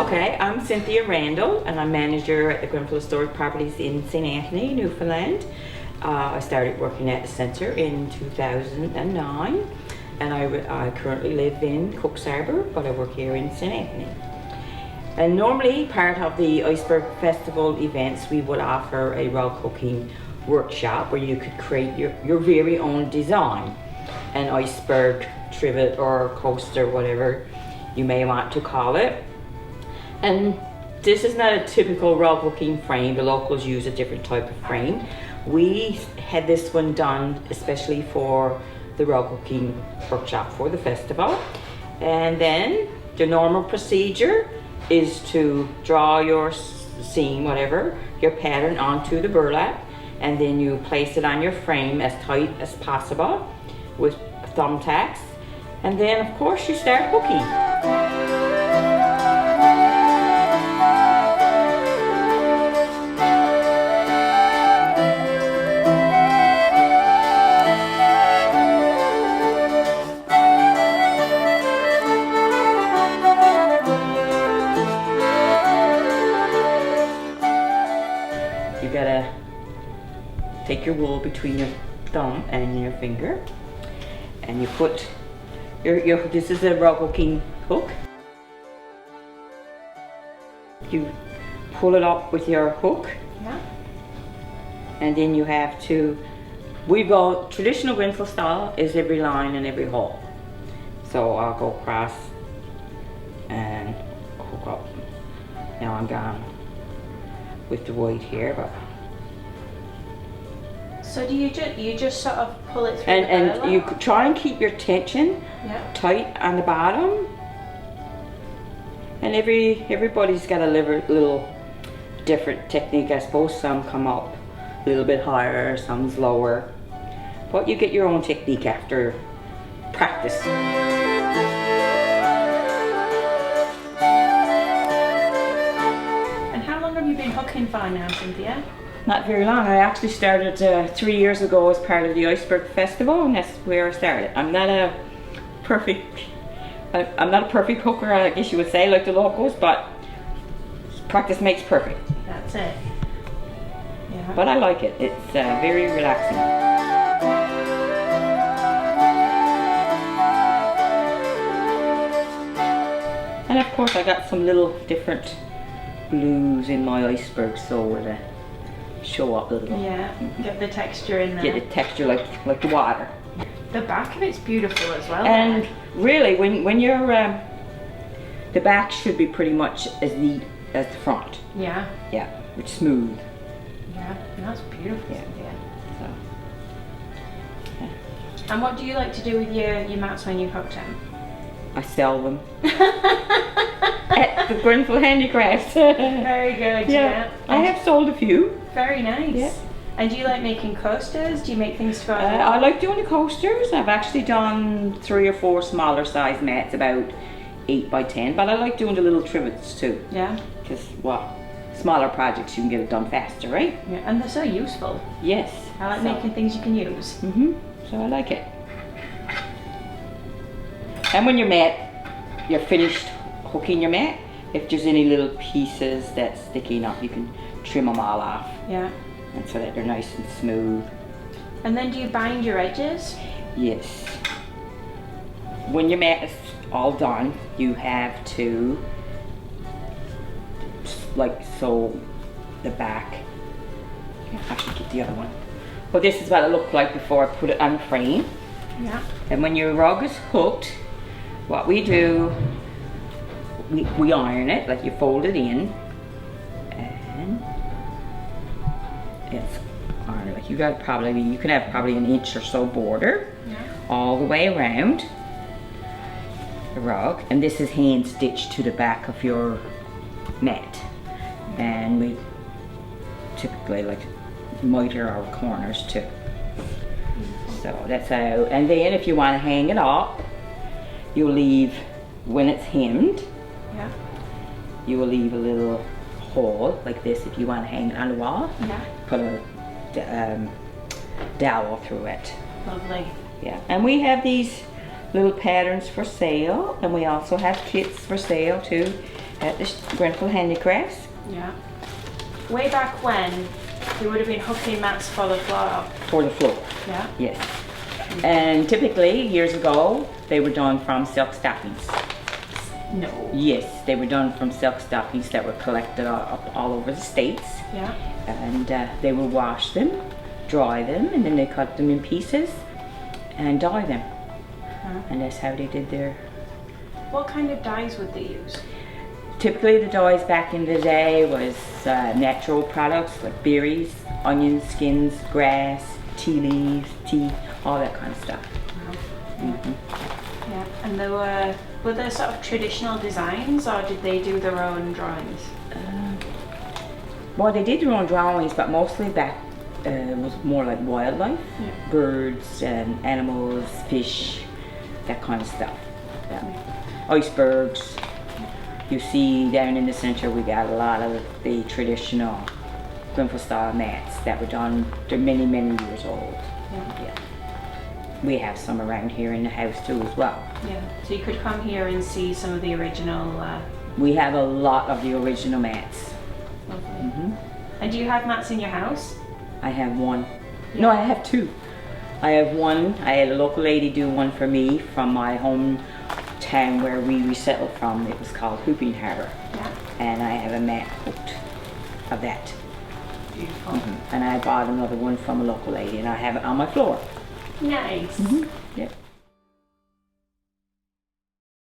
Okay, I'm Cynthia Randall, and I'm manager at the Grenfell Historic Properties in St. Anthony, Newfoundland. I started working at the centre in 2009, and I currently live in Cooks Harbour, but I work here in St. Anthony. And normally, part of the Iceberg Festival events, we would offer a rug hooking workshop where you could create your very own design, an iceberg, trivet, or coaster, whatever you may want to call it. And this is not a typical rug hooking frame. The locals use a different type of frame. We had this one done especially for the rug hooking workshop for the festival. And then the normal procedure is to draw your seam, whatever, your pattern onto the burlap, and then you place it on your frame as tight as possible with thumbtacks. And then of course you start hooking. You gotta take your wool between your thumb and your finger, and you put your this is a rug hooking hook. You pull it up with your hook, Yeah. and then you have to, we go traditional Grenfell style is every line and every hole. So I'll go across and hook up. Now I'm gone with the white here, but So do you just sort of pull it through the and burlap? you try and keep your tension Yeah. tight on the bottom, and everybody's got a little different technique, I suppose. Some come up a little bit higher, some's lower, but you get your own technique after practice. And how long have you been hooking for now, Cynthia? Not very long. I actually started 3 years ago as part of the Iceberg Festival, and that's where I started. I'm not a perfect hooker, I guess you would say, like the locals, but practice makes perfect. That's it. Yeah. But I like it. It's very relaxing. And of course I got some little different blues in my iceberg, so to show up a little. Yeah. Get the texture in there. Get the texture like the water. The back of it's beautiful as well. And really, when you're the back should be pretty much as neat as the front. Yeah. Yeah, it's smooth. Yeah. That's beautiful. Yeah. Cynthia. So And what do you like to do with your mats when you've hooked them? I sell them at the Grenfell Handicrafts. Very good. Yeah. I have sold a few. Very nice. Yeah. And do you like making coasters? Do you make things to go on the I wall? like doing the coasters. I've actually done 3 or 4 smaller size mats, about 8 by 10, but I like doing the little trivets too. Yeah. Because, well, smaller projects you can get it done faster, right? Yeah. And they're so useful. Yes. I like So- making things you can use. So I like it. And when you're finished hooking your mat, if there's any little pieces that's sticking up, you can trim them all off, Yeah. and so that they're nice and smooth. And then do you bind your edges? Yes. When your mat is all done, you have to like sew the back. I should get the other one. Well, this is what it looked like before I put it on the frame. Yeah. And when your rug is hooked, what we do, we iron it, like you fold it in, and it's ironed. Like you can have probably an inch or so border Yeah. all the way around the rug, and this is hand stitched to the back of your mat. And we typically like miter our corners too. So that's how, and then if you want to hang it up, you'll leave, when it's hemmed, Yeah. you will leave a little hole like this if you want to hang it on the wall. Yeah. Put a dowel through it. Lovely. Yeah, and we have these little patterns for sale, and we also have kits for sale too. at the Grenfell Handicrafts. Yeah. Way back when, they would have been hooking mats for the floor. For the floor. Yeah. Yes. And typically, years ago, they were done from silk stockings. No. Yes, they were done from silk stockings that were collected all over the states. Yeah. And they would wash them, dry them, and then they cut them in pieces and dye them. And that's how they did their... What kind of dyes would they use? Typically the dyes back in the day was natural products like berries, onions, skins, grass, tea leaves, tea, all that kind of stuff. Yeah. And were there sort of traditional designs, or did they do their own drawings? Well, they did their own drawings, but mostly back was more like wildlife, Yeah. birds and animals, fish, that kind of stuff. Yeah. Icebergs. You see down in the center we got a lot of the traditional Grenfell style mats that were done, they're many, many years old. Yeah. We have some around here in the house too as well. Yeah. So you could come here and see some of the original. We have a lot of the original mats. Lovely. And do you have mats in your house? I have one. No, I have two. I have one. I had a local lady do one for me from my hometown where we resettled from. It was called Hooping Harbour. Yeah. And I have a mat hooked of that. Beautiful. And I bought another one from a local lady and I have it on my floor. Nice.